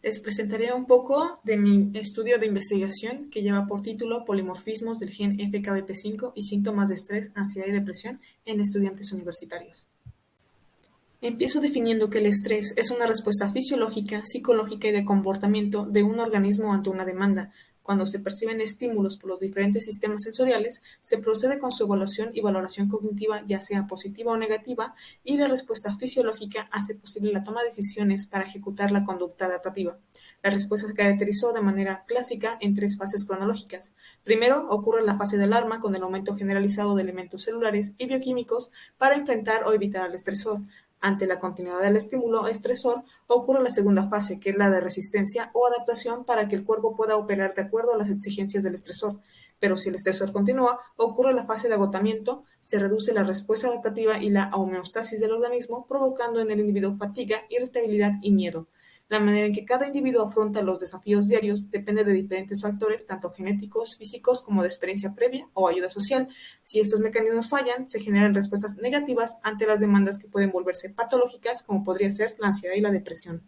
Les presentaré un poco de mi estudio de investigación que lleva por título Polimorfismos del gen FKBP5 y síntomas de estrés, ansiedad y depresión en estudiantes universitarios. Empiezo definiendo que el estrés es una respuesta fisiológica, psicológica y de comportamiento de un organismo ante una demanda. Cuando se perciben estímulos por los diferentes sistemas sensoriales, se procede con su evaluación y valoración cognitiva, ya sea positiva o negativa, y la respuesta fisiológica hace posible la toma de decisiones para ejecutar la conducta adaptativa. La respuesta se caracterizó de manera clásica en tres fases cronológicas. Primero, ocurre la fase de alarma con el aumento generalizado de elementos celulares y bioquímicos para enfrentar o evitar al estresor. Ante la continuidad del estímulo estresor, ocurre la segunda fase, que es la de resistencia o adaptación para que el cuerpo pueda operar de acuerdo a las exigencias del estresor. Pero si el estresor continúa, ocurre la fase de agotamiento, se reduce la respuesta adaptativa y la homeostasis del organismo, provocando en el individuo fatiga, irritabilidad y miedo. La manera en que cada individuo afronta los desafíos diarios depende de diferentes factores, tanto genéticos, físicos, como de experiencia previa o ayuda social. Si estos mecanismos fallan, se generan respuestas negativas ante las demandas que pueden volverse patológicas, como podría ser la ansiedad y la depresión.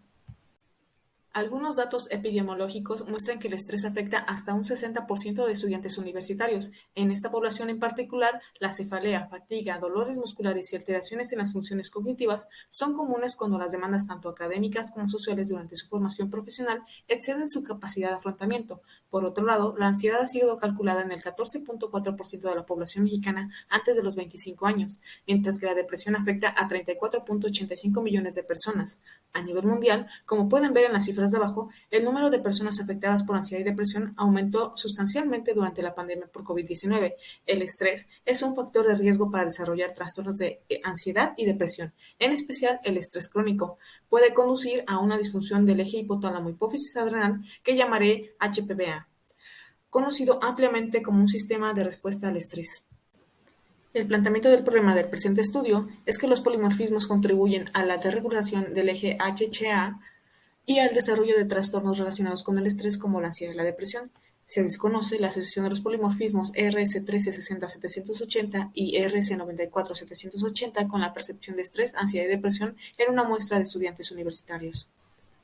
Algunos datos epidemiológicos muestran que el estrés afecta hasta un 60% de estudiantes universitarios. En esta población en particular, la cefalea, fatiga, dolores musculares y alteraciones en las funciones cognitivas son comunes cuando las demandas tanto académicas como sociales durante su formación profesional exceden su capacidad de afrontamiento. Por otro lado, la ansiedad ha sido calculada en el 14.4% de la población mexicana antes de los 25 años, mientras que la depresión afecta a 34.85 millones de personas. A nivel mundial, como pueden ver en las cifras de abajo, el número de personas afectadas por ansiedad y depresión aumentó sustancialmente durante la pandemia por COVID-19. El estrés es un factor de riesgo para desarrollar trastornos de ansiedad y depresión, en especial el estrés crónico. Puede conducir a una disfunción del eje hipotálamo-hipófisis adrenal que llamaré HPBA, conocido ampliamente como un sistema de respuesta al estrés. El planteamiento del problema del presente estudio es que los polimorfismos contribuyen a la desregulación del eje HCA y al desarrollo de trastornos relacionados con el estrés como la ansiedad y la depresión. Se desconoce la asociación de los polimorfismos RS1360-780 y RS94-780 con la percepción de estrés, ansiedad y depresión en una muestra de estudiantes universitarios.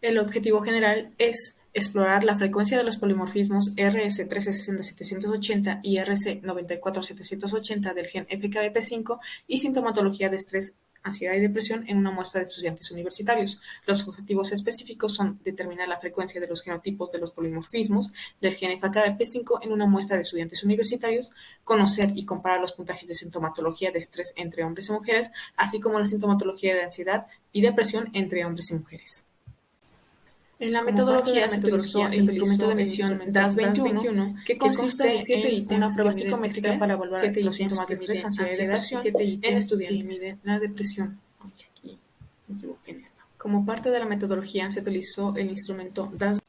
El objetivo general es explorar la frecuencia de los polimorfismos RS1360-780 y RS94-780 del gen FKBP5 y sintomatología de estrés, ansiedad y depresión en una muestra de estudiantes universitarios. Los objetivos específicos son determinar la frecuencia de los genotipos de los polimorfismos del gen FKBP5 en una muestra de estudiantes universitarios, conocer y comparar los puntajes de sintomatología de estrés entre hombres y mujeres, así como la sintomatología de ansiedad y depresión entre hombres y mujeres. En la metodología se utilizó el instrumento de medición DAS-21, que consiste en 7 ítems, una prueba psicométrica para evaluar los síntomas de estrés, ansiedad y depresión en estudiantes que miden la depresión. Aquí me equivoqué en esta. Como parte de la metodología se utilizó el instrumento DAS.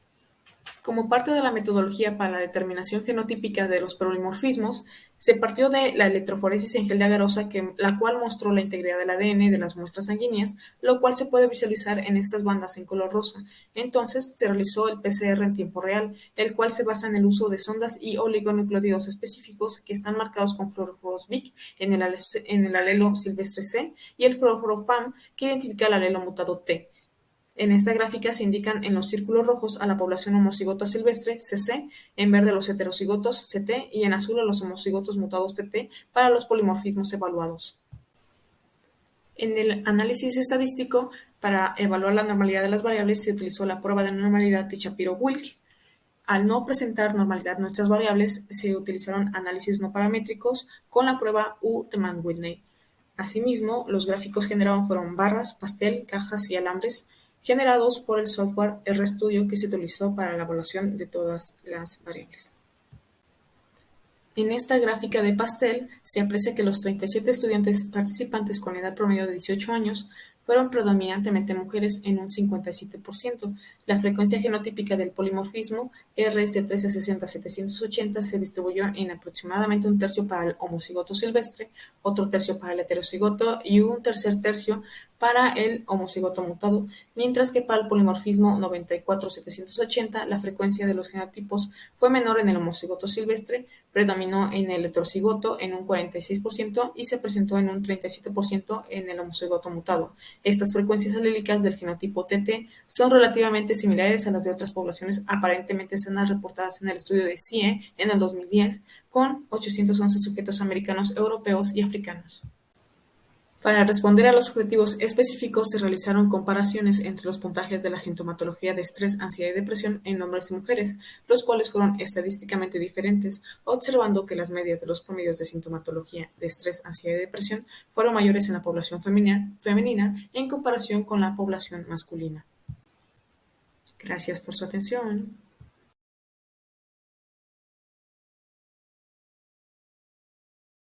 Como parte de la metodología para la determinación genotípica de los polimorfismos, se partió de la electroforesis en gel de agarosa, la cual mostró la integridad del ADN de las muestras sanguíneas, lo cual se puede visualizar en estas bandas en color rosa. Entonces se realizó el PCR en tiempo real, el cual se basa en el uso de sondas y oligonucleótidos específicos que están marcados con fluoroforos BIC en el alelo silvestre C y el fluoróforo FAM que identifica el alelo mutado T. En esta gráfica se indican en los círculos rojos a la población homocigota silvestre, CC, en verde los heterocigotos, CT, y en azul a los homocigotos mutados, TT, para los polimorfismos evaluados. En el análisis estadístico, para evaluar la normalidad de las variables, se utilizó la prueba de normalidad de Shapiro-Wilk. Al no presentar normalidad nuestras variables, se utilizaron análisis no paramétricos con la prueba U-Teman-Whitney. Asimismo, los gráficos generados fueron barras, pastel, cajas y alambres, generados por el software RStudio que se utilizó para la evaluación de todas las variables. En esta gráfica de pastel se aprecia que los 37 estudiantes participantes con edad promedio de 18 años fueron predominantemente mujeres en un 57%. La frecuencia genotípica del polimorfismo RS1360-780 se distribuyó en aproximadamente un tercio para el homocigoto silvestre, otro tercio para el heterocigoto y un tercer tercio para el homocigoto mutado, mientras que para el polimorfismo 94780 la frecuencia de los genotipos fue menor en el homocigoto silvestre, predominó en el heterocigoto en un 46% y se presentó en un 37% en el homocigoto mutado. Estas frecuencias alílicas del genotipo TT son relativamente similares a las de otras poblaciones aparentemente sanas reportadas en el estudio de CIE en el 2010, con 811 sujetos americanos, europeos y africanos. Para responder a los objetivos específicos se realizaron comparaciones entre los puntajes de la sintomatología de estrés, ansiedad y depresión en hombres y mujeres, los cuales fueron estadísticamente diferentes, observando que las medias de los promedios de sintomatología de estrés, ansiedad y depresión fueron mayores en la población femenina en comparación con la población masculina. Gracias por su atención.